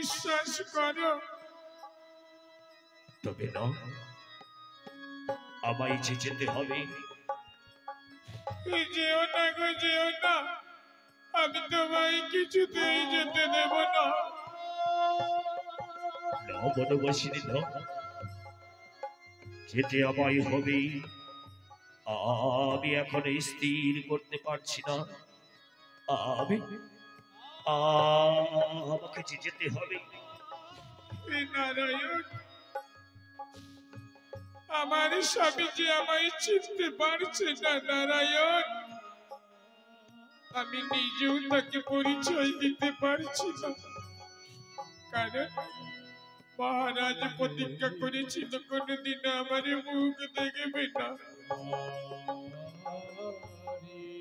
বিশ্বাস করো। তবে না, আমায় যে যেতে হবে। যেও না গো, যেও না, আমি তোমায় কিছুতেই যেতে দেব না। না বনবাসিনী না, যেতে আমায় হবে। আমি এখন স্থির করতে পারছি না। আমি আমাকে যে যেতে হবে। নারায়ণ, আমার স্বামী যে আমায় চিনতে পারছে না নারায়ণ, আমি নিজেও তাকে পরিচয় দিতে পারছি না। কারণ মহারাজ প্রতিজ্ঞা করেছিল কোনদিন আমার মুখ দেখবে না।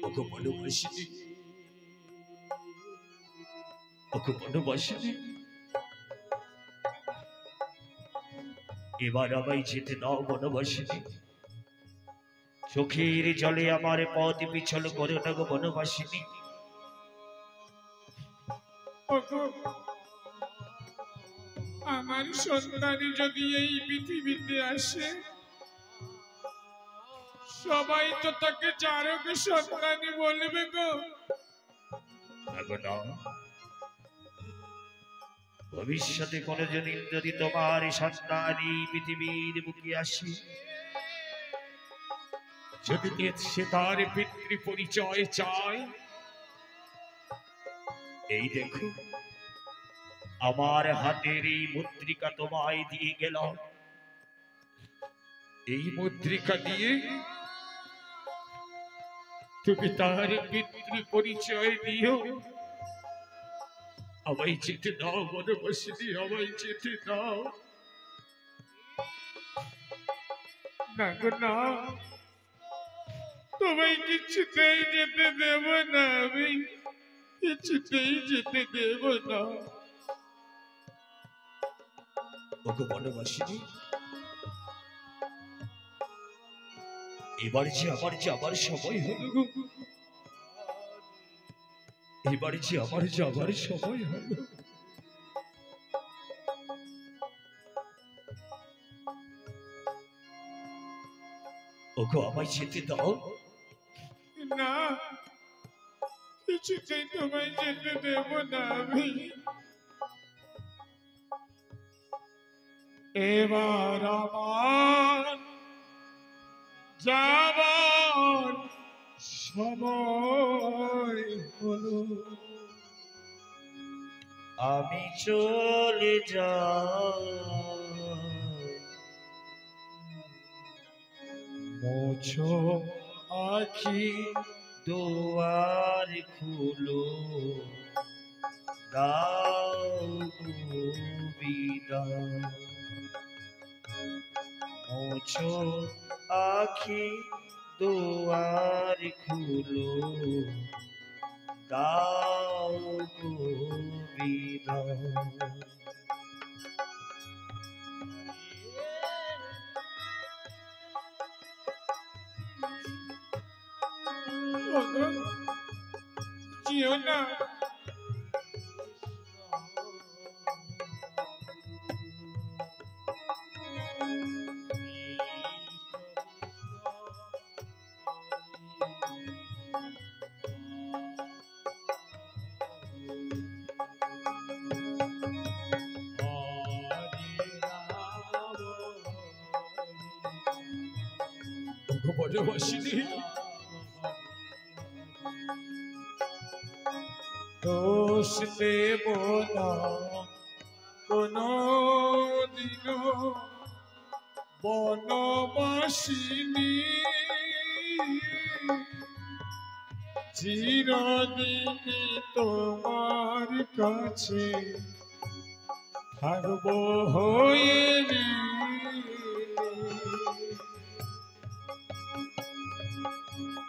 ওকে বনবাসিনী, ওকে বনবাসিনী, এবার আমায় যেতে দাও বনবাসিনী। চোখের জলে আমার পথ পিছল করে না গো বনবাসিনী। আমার সন্তান যদি এই পৃথিবীতে আসে, সবাই তো তাকে চারক সন্তান বলবে গো। ভবিষ্যতে কোনদিন যদি তোমার সন্তান এই পৃথিবীর বুকে আসে, যদি সে তার পিতৃ পরিচয় চায়, এই দেখো আমার হাতের এই মুদ্রিকা তোমায় দিয়ে গেলাম। এই মুদ্রিকা দিয়ে তুমি তার পিতৃ পরিচয় দিও। আমায় যেতে দাও বনবাসিনী, আমায় যেতে দাও। না গো না, তোমায় কিছুতেই যেতে দেব না, আমি কিছুতেই যেতে দেব না। ওকে বনবাসিনী, এবার যে আমার যাবার সময় হলো গো, এবার যে আমার যাবার সময় হলো। ওকে আমায় যেতে দাও। না, কিছুতেই তোমায় যেতে দেব না আমি। এবার আমার যাবার সময় হলো। আমি চলে যাই, মোছো আখি, দুয়ার খুলো, দাও গো বিদায়। মোছো আখি, দুয়ার খুলো, দাও গো বিদায়। যেও না, বনবাসিনী, দোষ দেব না কোনো দিনও বনবাসিনী, চিরদিনই তোমার কাছে থাকবো হয়ে ঋণী।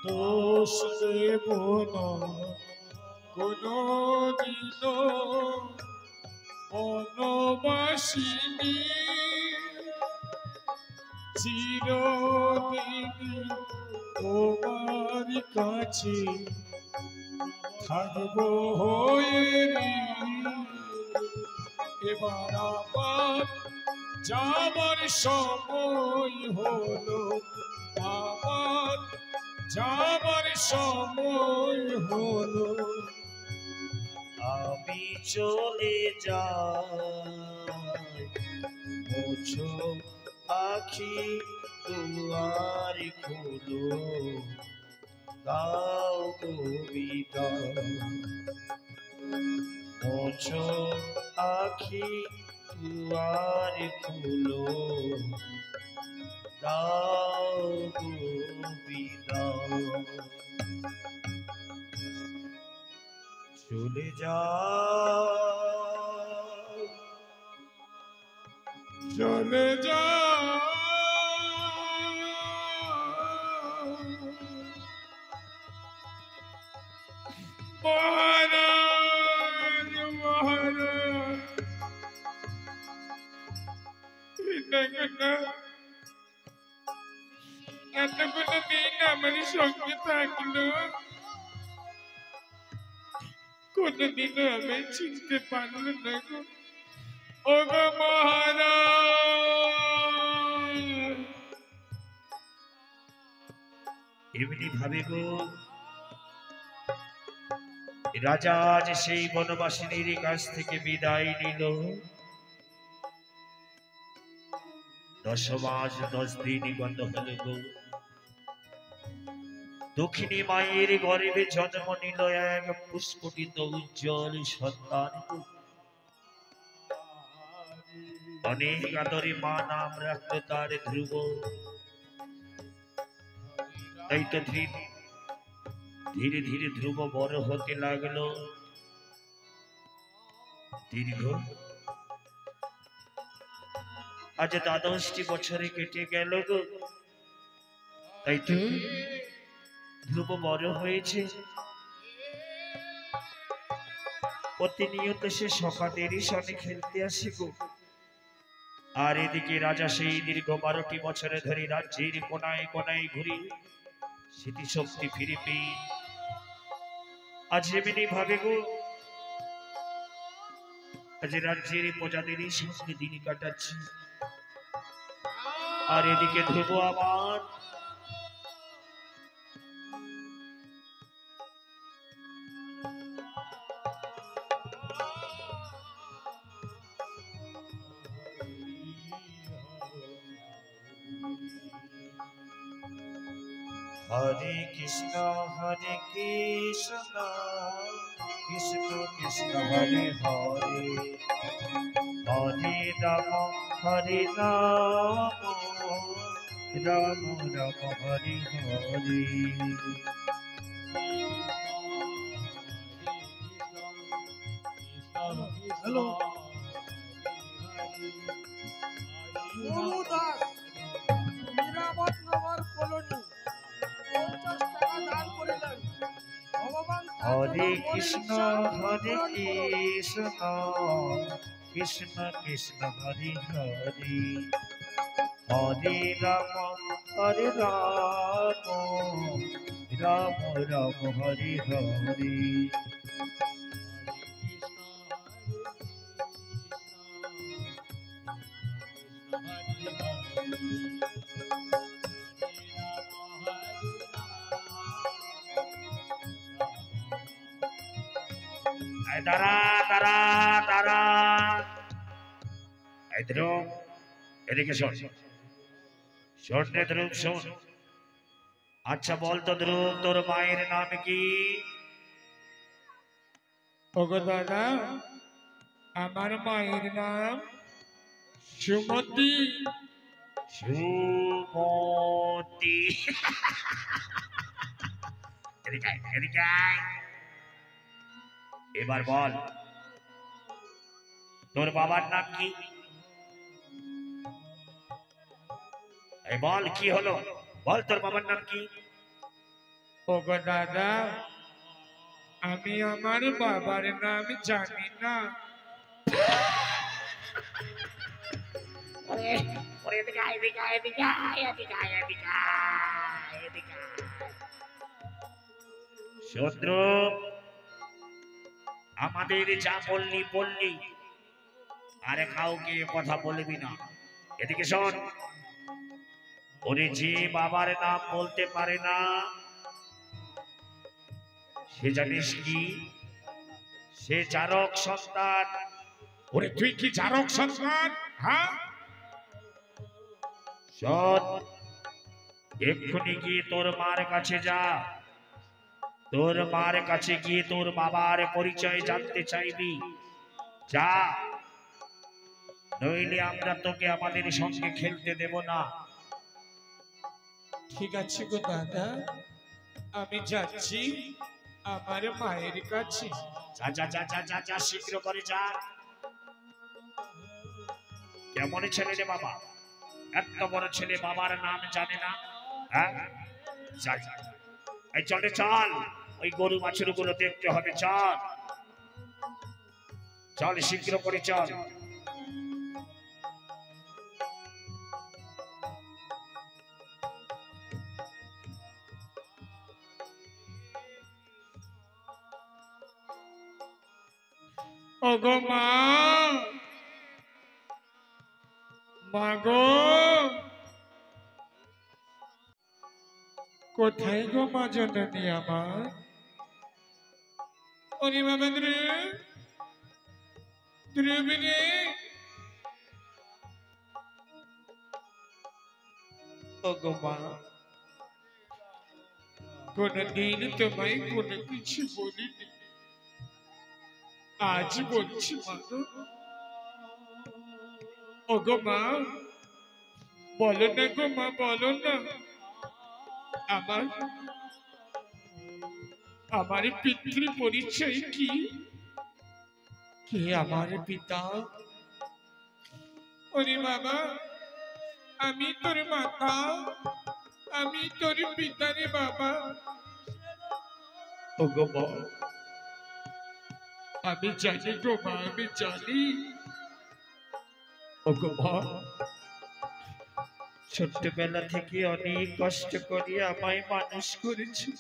দোষ দেব না কোনো দিনও বনবাসিনী, চিরদিনই তোমার কাছে থাকবো হয়ে ঋণী। এবার আবার যাবার সময় হলো, আবার যাবার সময় হলো। আমি চলে যাই, মুছো আখি দুয়ার খোলো, দাও গো বিদায়। মুছো আখি দুয়ার খোলো, দাও গো বিদায়। চলে যাও, চলে যাও মহারাজ, মহারাজ। দেখো না, এতগুলো দিন আমার সঙ্গে থাকলো, কোনদিনও আমি চিনতে পারলো না গো। ও গো মহারাজ। এমনি ভাবে গো রাজা আজ সেই বনবাসিনীর কাছ থেকে বিদায় নিল। 10 মাস 10 দিন গত হলো গো। দক্ষিণী মায়ের গর্ভে জন্ম নিল এক পুষ্পটিত উজ্জ্বল সন্তান। অনেক আদরে মা নাম রাখতো তার ধ্রুব। তাই তো ধীরে ধীরে ধ্রুব বড় হতে লাগলো। দীর্ঘ আজ 12টি বছরে কেটে গেল গো। তাই তো ধ্রুব বড় হয়েছে। প্রতিনিয়ত সে সকালেরই সনে খেলতে আসে গো। আর এদিকে রাজা সেই দীর্ঘ 12টি বছরে ধরে রাজ্যের কোনায় কোনায় ঘুরে স্মৃতিশক্তি ফিরে পেয়ে আজ এমনি ভাবে গো আজ রাজ্যের প্রজাদেরই সঙ্গে দিন কাটাচ্ছে। আর এদিকে ধ্রুব আমার হরে কৃষ্ণ কৃষ্ণ কৃষ্ণ হরে হরে, হরে রাম রাম রাম হরে হরে। হ্যালো দাস, নিরাপদনগর কলোনি 50 টাকা দান করে দেন। ভগবান হরে কৃষ্ণ কৃষ্ণ কৃষ্ণ হরে হরে, হরে রাম রাম রাম হরে হরে। দাঁড়া দাঁড়া দাঁড়া, এই ধ্রুব এদিকে শোন, শোন রে ধ্রুব শোন। আচ্ছা বল তো ধ্রুব, তোর মায়ের নাম কি? ওগো দাদা, আমার মায়ের নাম সুমতি। সুমতি। এদিকে আয়, এদিকে আয়। এবার বল তোর বাবার নাম কি? এই বল কি হলো, বল তোর বাবার নাম কি? ওগো দাদা, আমি আমার বাবার নাম জানি না। শত্রু আমাদের যা বললি, আরে কাউকে এ কথা বলবি না। এদিকে শোন, ওরে যে বাবার নাম বলতে পারে না সে জানিস কি, সে জারক সন্তান। ওরে তুই কি জারক সন্তান? হ্যাঁ, শোন, এক্ষুনি গিয়ে তোর মার কাছে যা। তোর মার কাছে গিয়ে তোর বাবার পরিচয় জানতে চাইবি। যা, নইলে আমরা তোকে আমাদের সঙ্গে খেলতে দেব না। ঠিক আছে গো দাদা, আমি যাচ্ছি আমার মায়ের কাছে। যা যা যা যা যা যা, শীঘ্র করে যা। কেমন ছেলে রে বাবা, এত বড় ছেলে বাবার নাম জানে না? হ্যাঁ, যা যা, এই চলে চল, ওই গরু বাছুর গুলো দেখতে হবে। চল চল, শীঘ্র করে চল। ওগো মা, মা গো, কোথায় গো মা জননী আমার? ওরে বাবা ধ্রুবিনে, ওগো মা, কোনদিন তোমায় কোনো কিছু বলিনি, আজ বলছি মা গো। ওগো মা, বলো না গো মা, বলো না, আমার আমার পিতৃ পরিচয় কি? কে আমার পিতা? ওরে বাবা, আমি তোর মাতা, আমি তোর পিতা রে বাবা। ওগো মা, আমি জানি গো মা, আমি জানি। ওগো মা, ছোট্টবেলা থেকে অনেক কষ্ট করে আমায় মানুষ করেছি।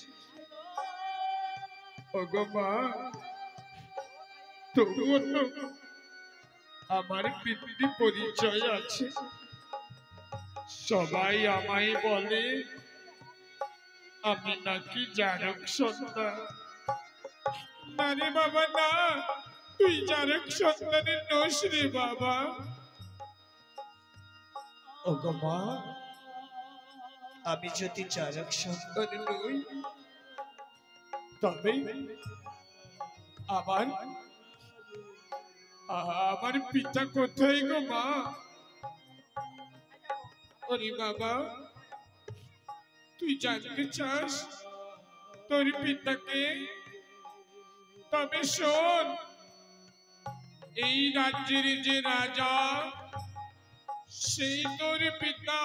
ওগো মা, তবুও তো আমার পিতৃ পরিচয় আছে। সবাই আমায় বলে আমি নাকি জারক সন্তান। না রে বাবা না, তুই জারক সন্তানের নোস রে বাবা। ওগো মা, আমি যদি জারক সন্তান নই, তবে আমার আমার পিতা কোথায় গো মা? ওরে বাবা, তুই জানতে চাস তোর পিতাকে? তবে শোন, এই রাজ্যের যে রাজা, সেই তোর পিতা।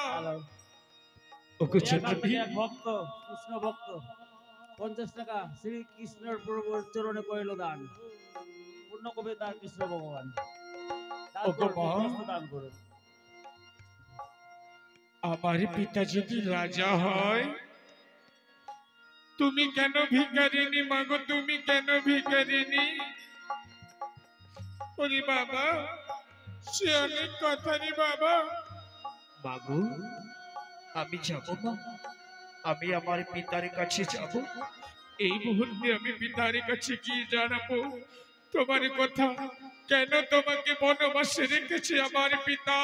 এক ভক্ত, কৃষ্ণ ভক্ত, 50 টাকা শ্রীকৃষ্ণের প্রভুর চরণে করিল দান। পূর্ণ কবি দান কৃষ্ণ ভগবান। দান করুন। আমার পিতা যদি রাজা হয়, তুমি কেন ভিখারিনী মাগো? তুমি কেন ভিখারিনী? ওরে বাবা, সে অনেক কথা রে বাবা। মাগো, আমি যাব না, আমি আমার পিতার কাছে যাব। এই মুহূর্তে আমি পিতার কাছে গিয়ে জানাবো তোমার কথা, কেন তোমাকে বনবাসে রেখেছে আমার পিতা।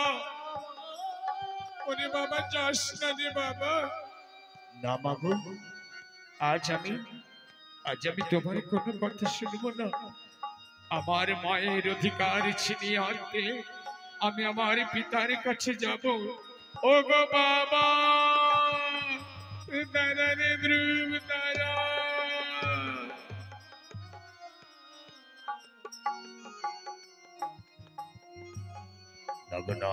ওরে বাবা, যাস না রে বাবা। না মাগো, আজ আমি তোমার কোনো কথা শুনবো না। আমার মায়ের অধিকার ছিনিয়ে আনতে আমি আমার পিতার কাছে যাব। ও গো বাবা, দাদা রে ধ্রুব দাদা। নগ্ন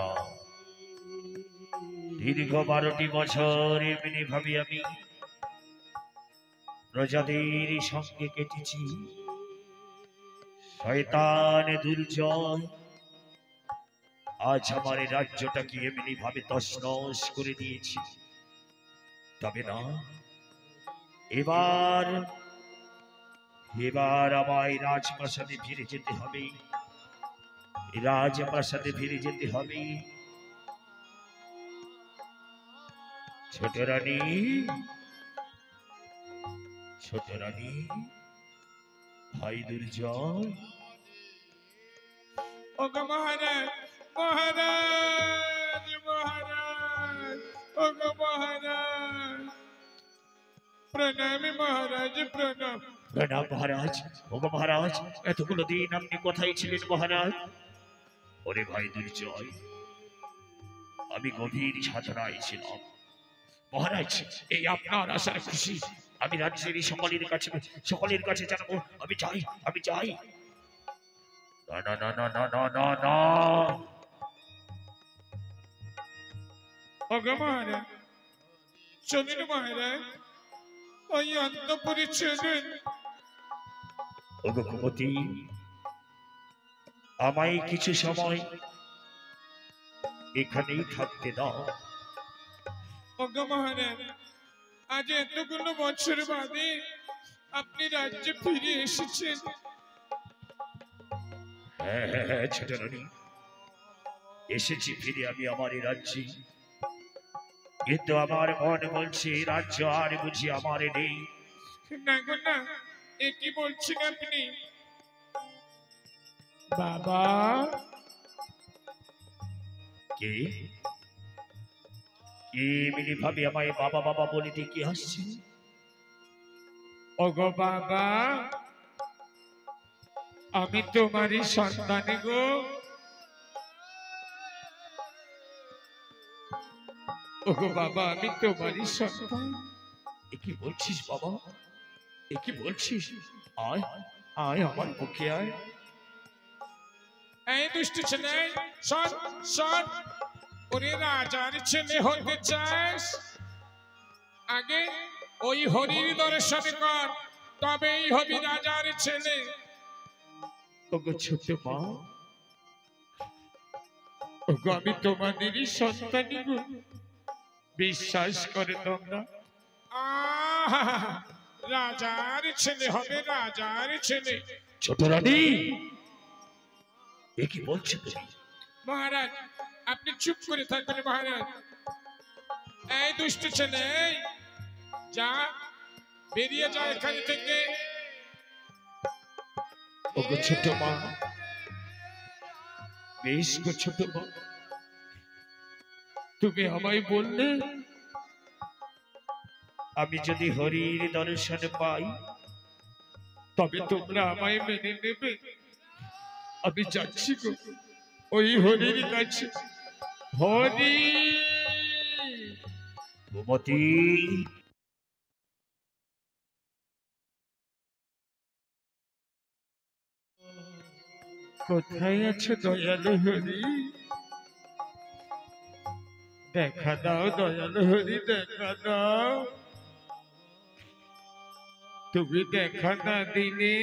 দীর্ঘ 12টি বছর এমনি ভাবে আমি প্রজাদের সঙ্গে কেটেছি। শয়তান দুর্জয় আজ আমার এই রাজ্যটাকে এমনি ভাবে তছনছ করে দিয়েছি। তবে না, এবার এবার আমায় রাজপ্রাসাদে ফিরে যেতে হবে। রাজপ্রাসাদে ফিরে যেতে হবে। ছোট রানী, ছোট রানী, ভাই দুর্জয়। ওগো মহারাজ, মহারাজ, মহারাজ, ওগো মহারাজ, প্রণাম মহারাজ, প্রণাম। প্রণাম মহারাজ। ওগো মহারাজ, এতগুলো দিন আপনি কোথায় ছিলেন মহারাজ? ওরে ভাই দুর্জয়, আমি গভীর সাধনায় ছিলাম মহারাজ। এই আপনার আশার খুশি আমি রাজ্যের সকলের কাছে জানাবো। আমি চাই, আমি চাই। না না না না না না না না। ওগো মহারাজ, চলুন মহারাজ, ওই অন্তঃপুরে চলুন। ওগো কুমতি, আমায় কিছু সময় এখানেই থাকতে দাও। ওগো মহারাজ, আজ এতগুলো বছর বাদে আপনি রাজ্যে ফিরে এসেছেন। হ্যাঁ হ্যাঁ হ্যাঁ ছোট রানী, এসেছি ফিরে আমি আমার এই রাজ্যে, কিন্তু আমার মন বলছে রাজ্য আর বুঝি আমার নেই। না গো না, এ কি বলছেন আপনি? বাবা, কে এমনি ভাবে আমায় বাবা বাবা বলে ডেকে আসছে? ওগো বাবা, আমি তোমারই সন্তান গো। ওগো বাবা, আমি তোমারই সন্তান। এ কি বলছিস বাবা? এ কি বলছিস? আয় আয় আমার পক্ষে আয়। এই দুষ্টু ছেলে, শোন শোন, ওরে রাজার ছেলে হতে চাস? আগে ওই হরির দর্শন কর, তবেই হবি রাজার ছেলে। ওগো ছোট মা, ওগো আমি তোমাদেরই সন্তান গো, বিশ্বাস করে তোমরা। আহা, রাজার ছেলে হবে, রাজার ছেলে। ছোট রানী, এ কি বলছো তুমি? মহারাজ, আপনি চুপ করে থাকবেন মহারাজ। এই দুষ্ট ছেলে, এই, যা, বেরিয়ে যা এখান থেকে। ওগো ছোট মা, বেশ গো ছোট মা, তুমি আমায় বললে আমি যদি হরির দর্শন পাই তবে তোমরা আমায় মেনে নেবে। আমি যাচ্ছি গো ওই হরির কাছে। হরি, কুমতি। কোথায় আছো দয়ালু হরি? দেখা দাও দয়ালু হরি, দেখা দাও। তুমি দেখা না দিলে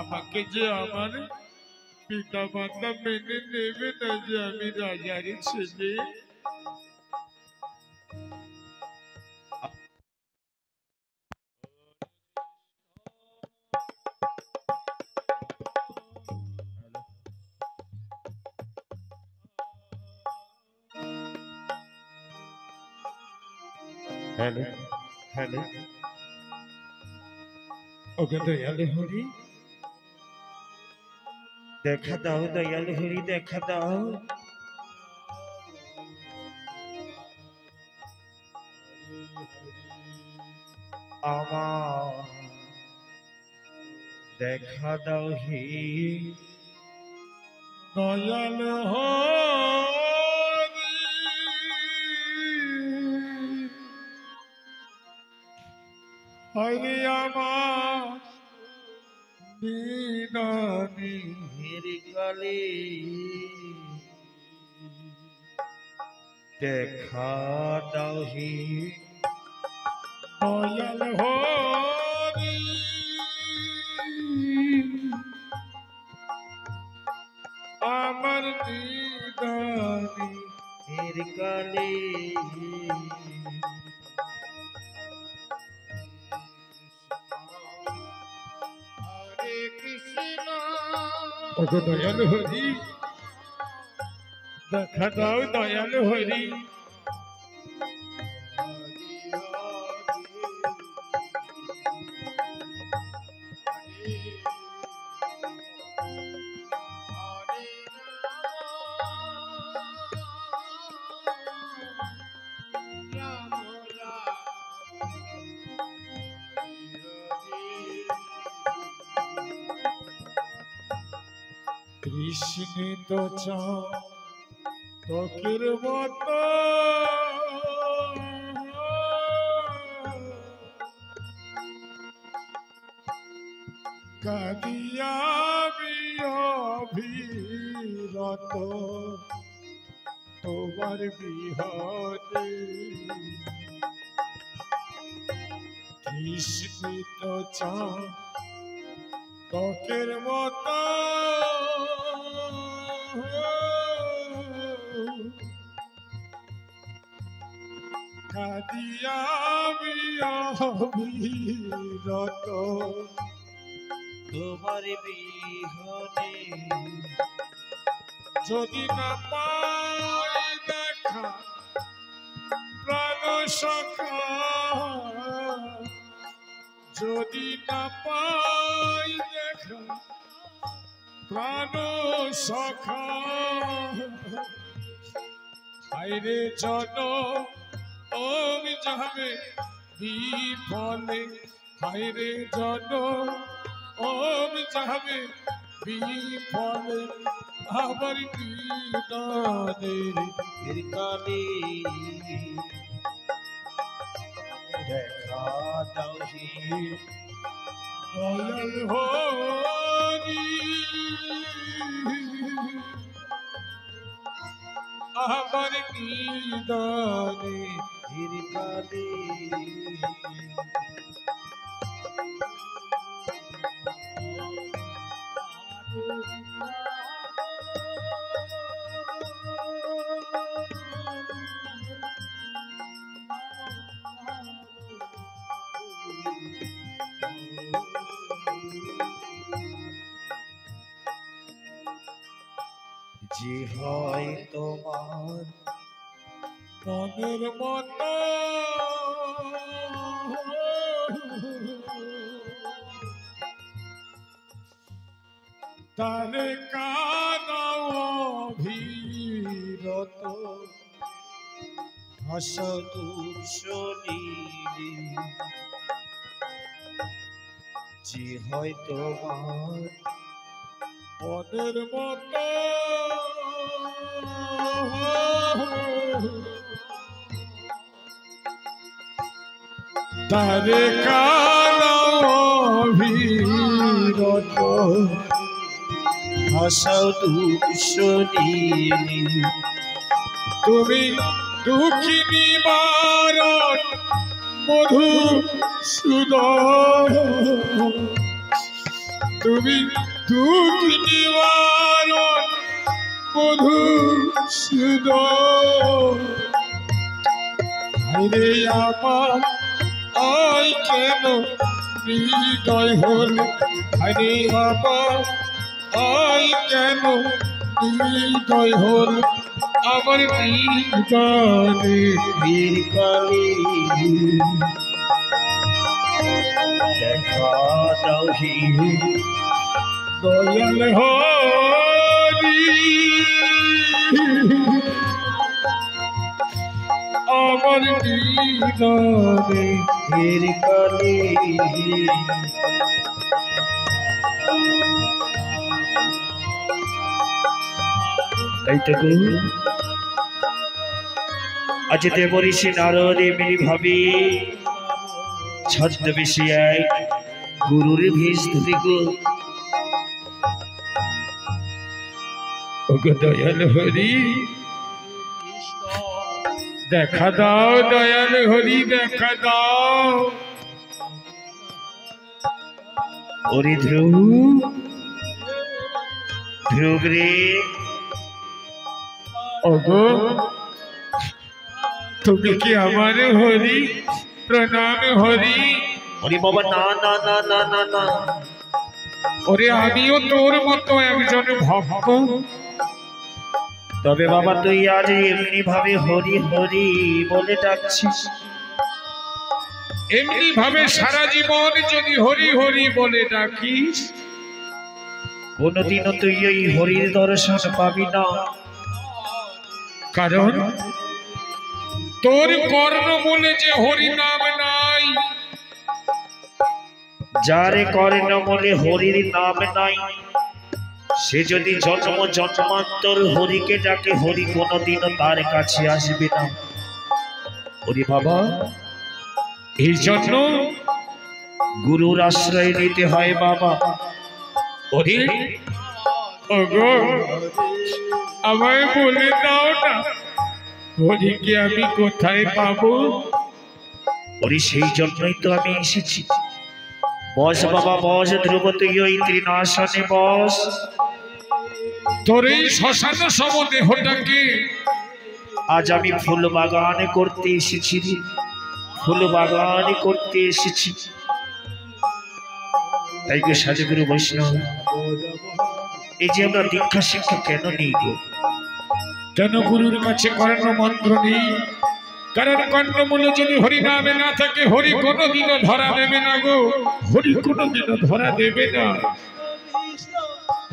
আমাকে যে আমার পিতা মাতা মেনে নেবে না যে আমি রাজার ছেলে। হ্যালো হ্যালো, ওকে দয়ালু হরি, দেখা দাও দয়াল হরি, দেখা দাও। আমার দেখা দাও হে দয়ালু হরি, হরি আমার বিনানি কালে দেখা দাও হে দয়াল হরি, আমার বিনানি কালে। হরে কৃষ্ণ ওগো দয়ালু হরি, দেখা দাও দয়ালু হরি। কৃষ্ণ তো চকের মতো কাঁদিয়া অভিরত তোমার বিহনে। কৃষ্ণ তো চকের মতো কাঁদিয়া অভিরত তোমার বিহনে। যদি না পাই দেখা প্রাণ সখা, যদি না পাই দেখা প্রাণ সখা, হায়রে জন ওমি যাবে বিফলে, হায়রে জন ওমি যাবে বিফলে, আমার নিদানের কালে দেখা দাও হে দয়াল হরি, আমার নিদানের কালে। যে হয় তোমার মনের মতো তারে কানাও অভিরত, হাসদুষণীরে যে হয় তোমার মনের মতো তারে কানাও অভিরত, হাসদুষণীরে তুমি দুঃখী নিবারণ মধুসূদন, তুমি দুঃখী নিবারণ মধুসূদন, হায়রে আমার আই কেন হৃদয় হল, হায়রে আমার আই কেন হৃদয় হল, আমার বীর কালে দেখা দাও হে দয়াল হরি, আমার নিদানে বীর কালে। এইটুকু আজ দেবঋষি নারদ এমনি ভাবে ছদ্মবেশে এক গুরুর ভেষ ধরে গো। ওগো দয়াল হরি, দেখা দাও দয়াল হরি, দেখা দাও। ওরে ধ্রুব, ধ্রুব রে, ওগো তুমি কি আমার হরি? প্রণাম হরি। ওরে বাবা না না না না না না, ওরে আমিও তোর মতো একজন ভক্ত। তবে বাবা তুই আজ এমনি ভাবে হরি হরি বলে ডাকছিস, এমনি ভাবে সারা জীবন যদি হরি হরি বলে ডাকিস, কোনদিনও তুই এই হরির দর্শন পাবি না। কারণ তোর কর্ণমূলে যে হরি নাম নাই। যারে কর্ণমূলে হরির নাম নাই, সে যদি জন্ম জন্মান্তর হরিকে ডাকে, হরি কোনদিনও তার কাছে আসবে না। হরি বাবা, এই জন্য গুরুর আশ্রয় নিতে হয় বাবা। হরি ওগো, আমায় বলে দাও না হরিকে আমি কোথায় পাবো? হরি সেই জন্যই তো আমি এসেছি। বস বাবা বস, ধ্রুব তুই ওই তৃণাসনে বস। তোর এই শ্মশান সম দেহটাকে আজ আমি ফুল বাগান করতে এসেছি রে, ফুল বাগান করতে এসেছি। তাই গো সাধুগুরু বৈষ্ণব, এই যে আমরা দীক্ষা শিক্ষা কেন নিই গো? কেন গুরুর কাছে কর্ণ মন্ত্র নেই? কারণ কর্ণমূলে যদি হরি নামে না থাকে, হরি কোনোদিনও ধরা দেবে না গো, হরি কোনোদিনও ধরা দেবে না।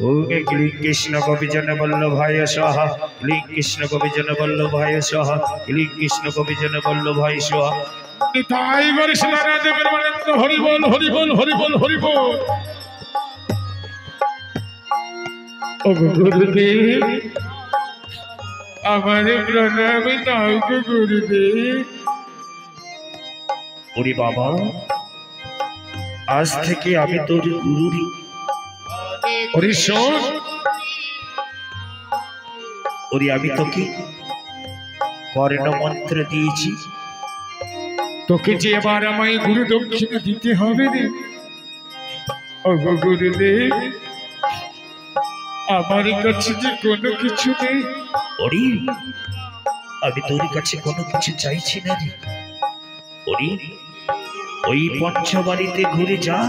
ওকে ক্লিং কৃষ্ণ কবিজন বল্লভায় সহা, ক্লিং কৃষ্ণ কবিজন বল্লভায় সহা, ক্লিং কৃষ্ণ কবিজন বল্লভায় সহা। তাই করে সীতারা দেবের মানন্দ হরি বল হরি বল হরি বল হরি বল। ও গুরুদেব, আমার প্রণাম দাও গো গুরুদেব। ওরে বাবা, আজ থেকে আমি তোর গুরুরই। ওরে শোন, ওরে আমি তোকে কর্ণ মন্ত্র দিয়েছি, তোকে যে এবার আমায় গুরু দক্ষিণা দিতে হবে রে। ও গো গুরুদেব, আমার কাছে যে কোনো কিছু নেই। ওরে আমি তোর কাছে কোনো কিছু চাইছি না রে। ওরে ওই পঞ্চবাড়িতে ঘুরে যা,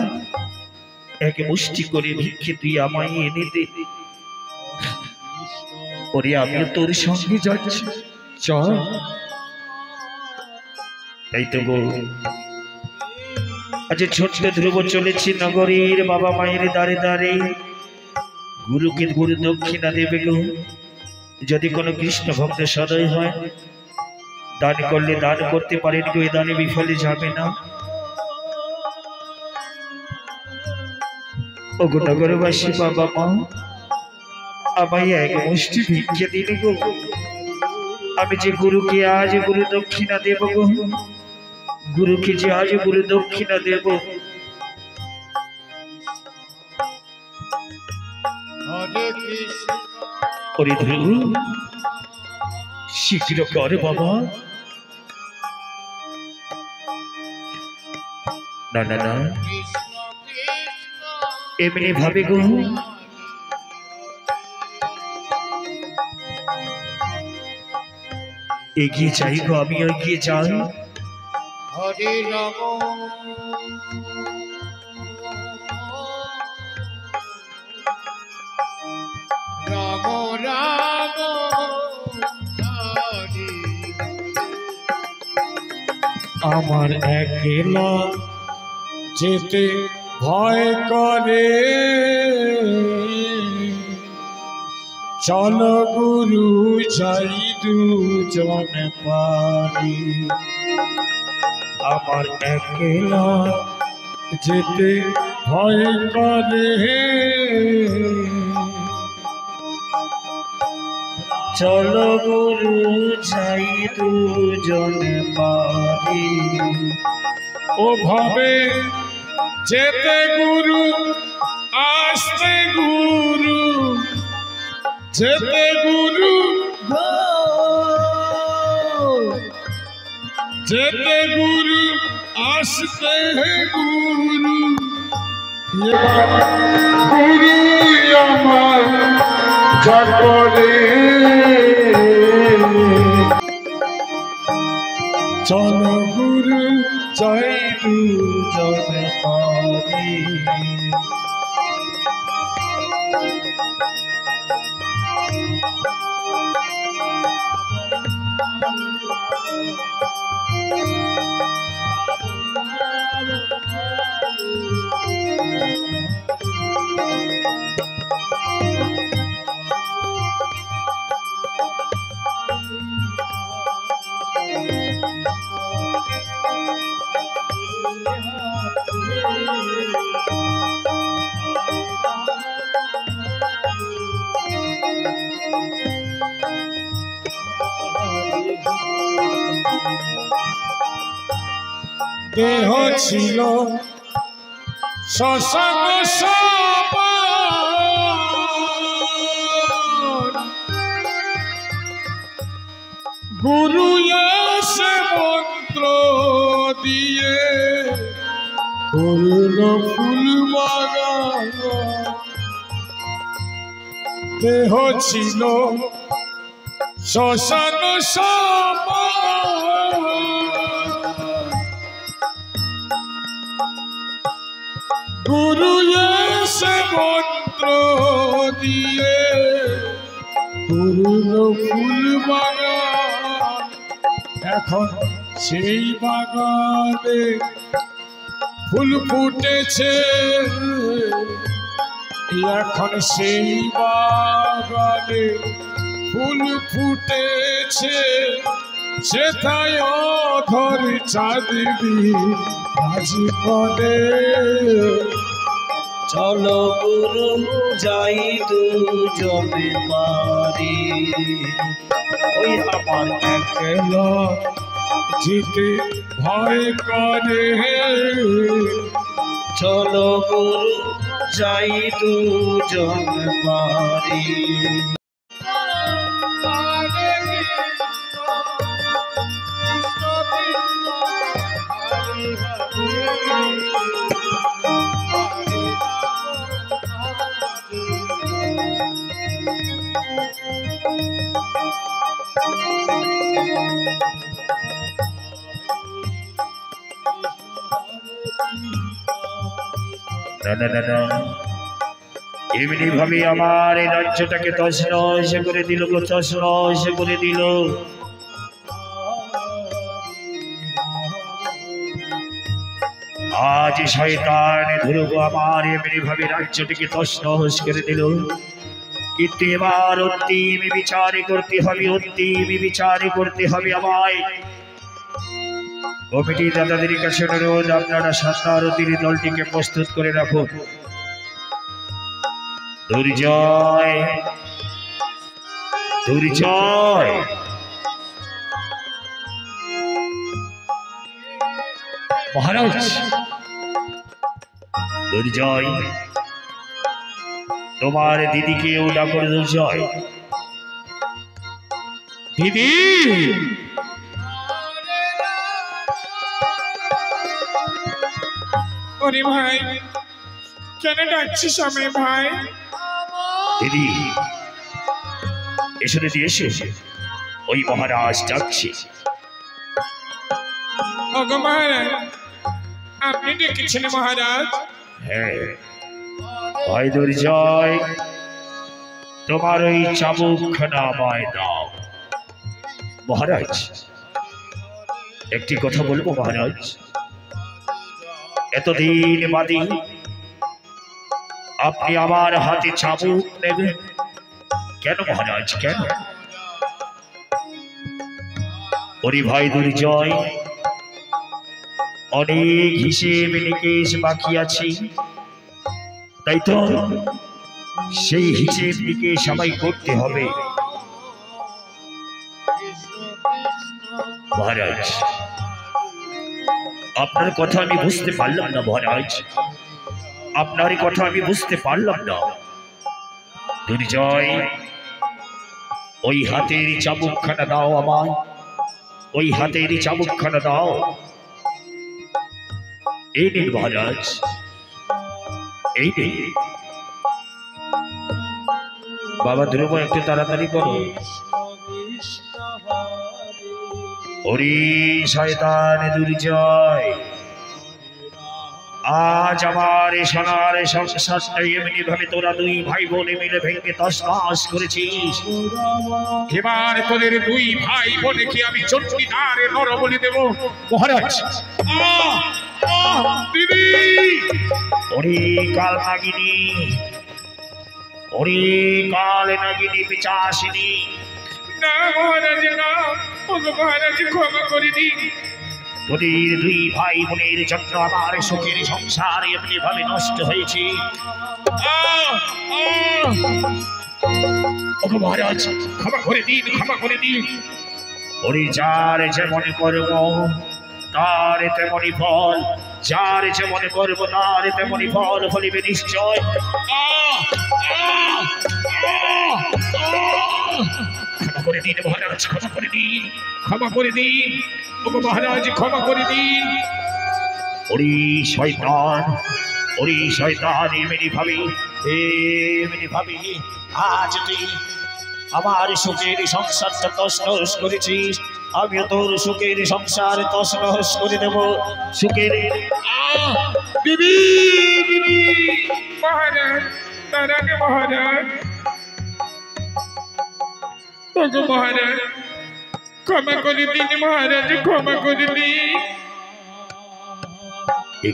এক মুষ্টি করে ভিক্ষে তুই আমায় এনে দে। ওরে আমিও তোর সঙ্গে যাচ্ছি, চল। তাই তো গো, আজ ছোট্ট ধ্রুব চলেছি নগরীর বাবা মায়ের দ্বারে দ্বারে। গুরুকে গুরু দক্ষিণা দেবে গো। যদি কোনো কৃষ্ণ ভক্ত সদয় হয়, দান করলে দান করতে পারেন গো, এ দানে বিফলে যাবে না। ও গো নগরবাসী বাবা মা, আমায় এক মুষ্টি ভিক্ষে দিন গো। আমি যে গুরুকে আজ গুরু দক্ষিণা দেব গো, গুরুকে যে আজ গুরু দক্ষিণা দেব। ওরে ধ্রুব, শীঘ্র কর বাবা। না না না, এমনি ভাবে গো, এগিয়ে যাই গো, আমি এগিয়ে যাই। হরে রাম রাম রাম হরে আমার একলা যেতে ভয় করে, চল গুরু যাই দুজন পারি। আমার একলা যেতে ভয় করে, চলো গুরু যাই দুজন পারি। ও ভাবে যেতে গুরু আসতে গুরু, যেতে গুরু যেতে গুরু আসতে গুরু। গুরু আমার জগরে, চলো গুরু যাই দুজন পারি। দেহ ছিল শ্মশান সমান, গুরু এসে মন্ত্র দিয়ে করল ফুল বাগান। দেহ ছিল শ্মশান সমান, গুরু এসে মন্ত্র দিয়ে করল ফুল বাগান। এখন সেই বাগানে ফুল ফুটেছে, এখন সেই বাগানে ফুল ফুটেছে, সেথায় অধর চাঁদনি রাজি করে। চলো গুরু যাই দুজনে পারি, ওই আমার একলা যেতে ভয় করে। চলো গুরু যাই দুজন পারি। এমনি ভাবে আমার এই রাজ্যটাকে তছনছ করে দিল, তছনছ করে দিল। আজ শয়তান ধ্রুব আমার এমনি ভাবে রাজ্যটিকে তছনছ করে দিল। কিন্তু এবার অন্তিম বিচার করতে হবে, অন্তিম বিচার করতে হবে আমায়। কমিটি দাদাদের কাছে অনুরোধ, আপনারা সাতারতির দলটিকে প্রস্তুত করে রাখুন। দুর্জয়, দুর্জয়, মহারাজ। দুর্জয়, তোমার দিদিকেও ডাকো। দুর্জয়, দিদি। ওরে ভাই, কেন ডাকছিস আমি ভাই? দিদি এসে দিদি এসে, ওই মহারাজ ডাকছে। ওগো মহারাজ, আপনি ডেকেছেন মহারাজ? হ্যাঁ ভাই দুর্জয়, তোমার ওই চাবুকখানা আমায় দাও। মহারাজ একটি কথা বলবো মহারাজ, এতদিন বাদে আপনি আমার হাতে চাবুক নেবেন কেন মহারাজ, কেন? ওরে ভাই দুর্জয়, অনেক হিসেব নিকেশ বাকি আছে, তাই তো সেই হিসেব নিকেশ আমায় করতে হবে। মহারাজ আপনার কথা আমি বুঝতে পারলাম না মহারাজ, আপনার কথা আমি বুঝতে পারলাম না। দুর্জয়, ওই হাতের চাবুকখানা দাও আমায়, ওই হাতের চাবুকখানা দাও। এই নিন মহারাজ, এই নিন। বাবা ধ্রুব একটু তাড়াতাড়ি করো। ওরে শয়তান দুর্জয়, আজ আমার সোনার সংসারটা এমনি ভাবে তোরা দুই ভাই বোনে মিলে ভেঙে তছনছ করেছিস। এবার তোদের দুই ভাই বোনকে আমি চণ্ডীদারে নরবলি দেব মহারাজ। দিদি। ওরে কাল নাগিনী, ওরে কাল নাগিনী পিচাসিনী, না মহারাজ না, ওগো মহারাজ ক্ষমা করে দিন। তোদের দুই ভাই বোনের জন্য আমার সুখের সংসার এমনি ভাবে নষ্ট হয়েছে। ওগো মহারাজ ক্ষমা করে দিন, ক্ষমা করে দিন। ওরে যার যেমন কর্ম তার তেমনি ফল, যার যেমন করব তার তেমনি ফল ফলিবে নিশ্চয়। ক্ষমা করে দিন মহারাজ, ক্ষমা করে দিন, ক্ষমা করে দিন, ওগো মহারাজ ক্ষমা করে দিন। ওরে শয়তান, ওরে শয়তান, এমনি ভাবি আজ তুই আমার সুখের সংসারটা তছনছ করেছিস, আমিও তোর সুখের সংসার তছনছ করে দেব। সুখের দিদি দিদি মহারাজ, তার আগে মহারাজ, ওগো মহারাজ ক্ষমা করে দিন মহারাজ, ক্ষমা করে দিন।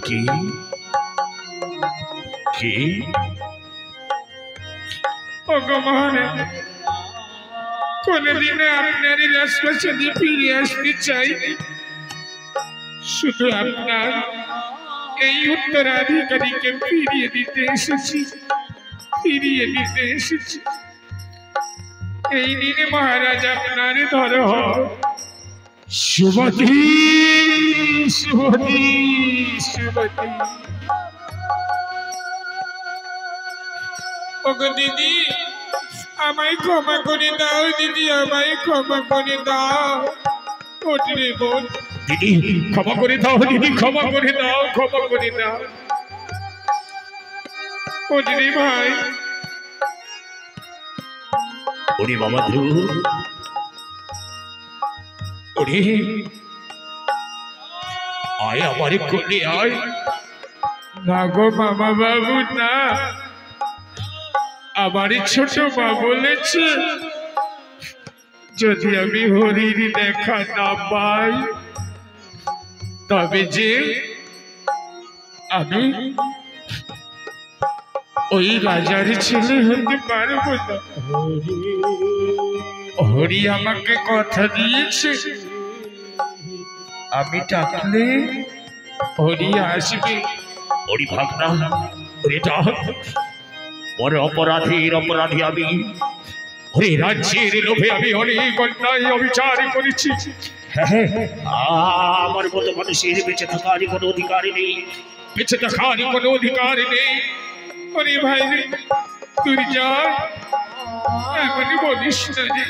কি কি ওগো মহারাজ, কোনদিন আপনার রাজপ্রাসাদে ফিরে আসতে চাই, শুধু আপনার এই উত্তরাধিকারীকে ফিরিয়ে দিতে এসেছি, ফিরিয়ে দিতে এসেছি। এই দিনে মহারাজ আপনার ধরো শুভতি শুভতি শুভতি। ওগো দিদি আমায় ক্ষমা করে দাও, দিদি আমায় ক্ষমা করে দাও। ওঠরে বোন, দিদি ক্ষমা করে দাও, দিদি ক্ষমা করে দাও, ক্ষমা করে দাও। ওঠরে ভাই, ওরে বাবা ধ্রুব, ওরে আয় আমার কোলে আয়। না গো মামা বাবু না, আমার ছোট মা বলেছে যদি আমি হরির দেখা না পাই তবে যে আমি ওই রাজার ছেলে হতে পারবো না। হরি আমাকে কথা দিয়েছে আমি ডাকলে হরি আসবে। ওরে ভাগনা, ওরে ডাক, বড় অপরাধী আমি। ওরে রাজ্যের লোভে আমি অনেক অন্যায় অবিচার করেছি। আমার মতো মানুষের বেঁচে থাকার কোনো অধিকার নেই, বেঁচে থাকার কোনো অধিকার নেই। ওরে ভাই রে, তুই যা, এমনই বলিস না রে,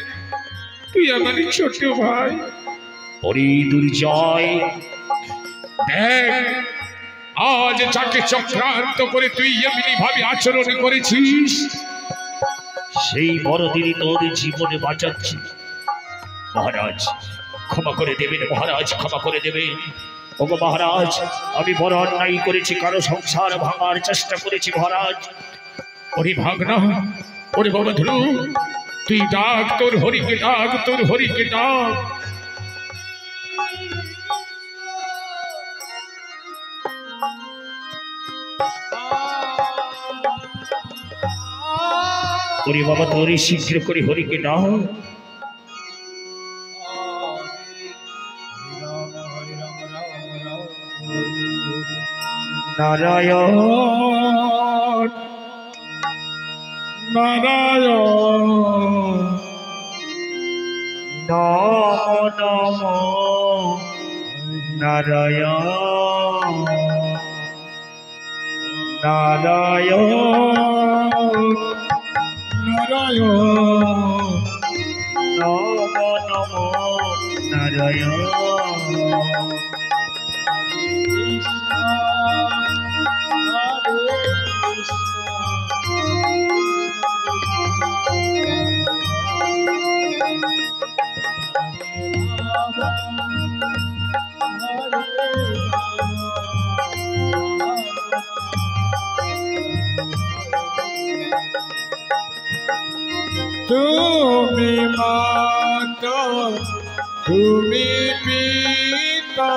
তুই আমার ছোট ভাই। ওরে দুর্জয়, দেখ আজ যাকে চক্রান্ত করে তুই এমনি ভাবে আচরণ করেছিস, সেই বড়দিনই তোর জীবনে বাঁচাচ্ছি। মহারাজ ক্ষমা করে দেবেন, মহারাজ ক্ষমা করে দেবেন। ওগো মহারাজ, আমি বড় অন্যায় করেছি, কারো সংসার ভাঙার চেষ্টা করেছি মহারাজ। ওরে ভাগনা, ওরে বাবা ধ্রুব, তুই ডাক তোর হরিকে, ডাক তোর হরিকে ডাক। ওরে বাবা তোরে শীঘ্র করে হরিকে ডাক। নারায়ণ নারায়ণ নম নম নারায়ণ নারায়ণ নারায়ণ নম নম নারায়ণ। তুমি মাতা, তুমি পিতা,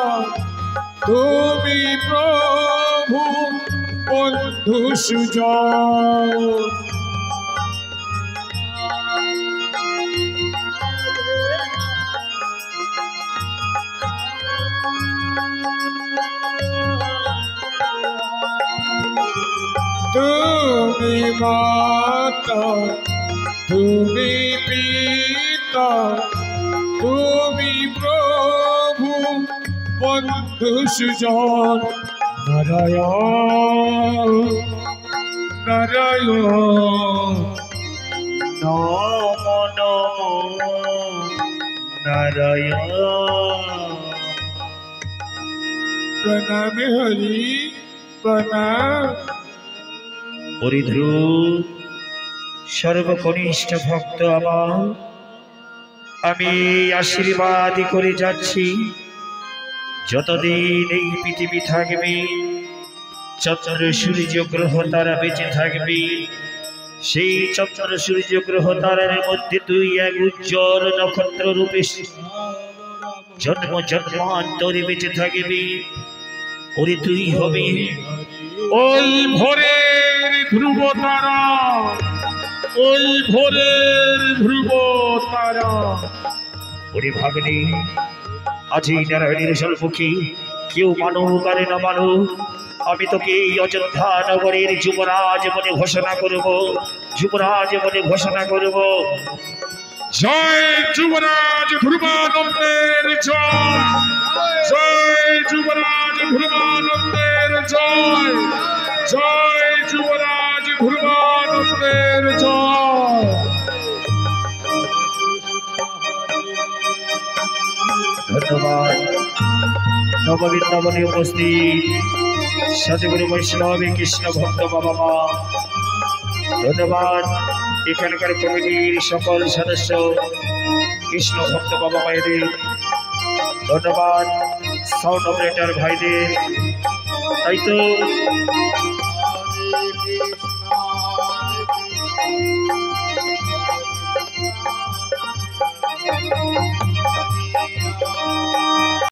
তুমি প্রভু, বন্ধু সুজন। তুমি মাতা, তুমি পিতা, তুমি প্রভু, বন্ধু সুজন নারায়ণ নারায়ণ নমো নমো নারায়ণ। প্রণামে হরি প্রণাম। হরিধ্রুব সর্বকনিষ্ঠ ভক্ত আমার, আমি আশীর্বাদ করে যাচ্ছি, যতদিন এই পৃথিবী থাকবে, চন্দ্র সূর্য গ্রহ তারা বেঁচে থাকবে, সেই চন্দ্র সূর্য গ্রহ তারার মধ্যে তুই এক উজ্জ্বল নক্ষত্র রূপে জন্ম জন্মান্তরে বেঁচে থাকবি। ওরে তুই হবে ওই ভোরের ধ্রুব তারা, ওই ভোরের ধ্রুব তারা। ওরে ভাগ্নে, আজি নারায়ণের সম্মুখে কেউ মানুক আর না মানুক, আমি তোকে এই অযোধ্যা নগরের যুবরাজ বলে ঘোষণা করব, যুবরাজ বলে ঘোষণা করব। জয় যুবরাজ ধ্রুবানন্দের জয়, জয় যুবরাজ ধ্রুবানন্দের জয়, জয় যুবরাজ ধ্রুবানন্দের জয়। ধন্যবাদ। নববৃন্দাবনে উপস্থিত সতগুরু বৈষ্ণব কৃষ্ণ ভক্ত বাবা মা, ধন্যবাদ। এখানকার কমিটির সকল সদস্য কৃষ্ণ ভক্ত বাবা মায়েদের ধন্যবাদ, সাউন্ড অপারেটর ভাইদের। তাই তো হরে কৃষ্ণ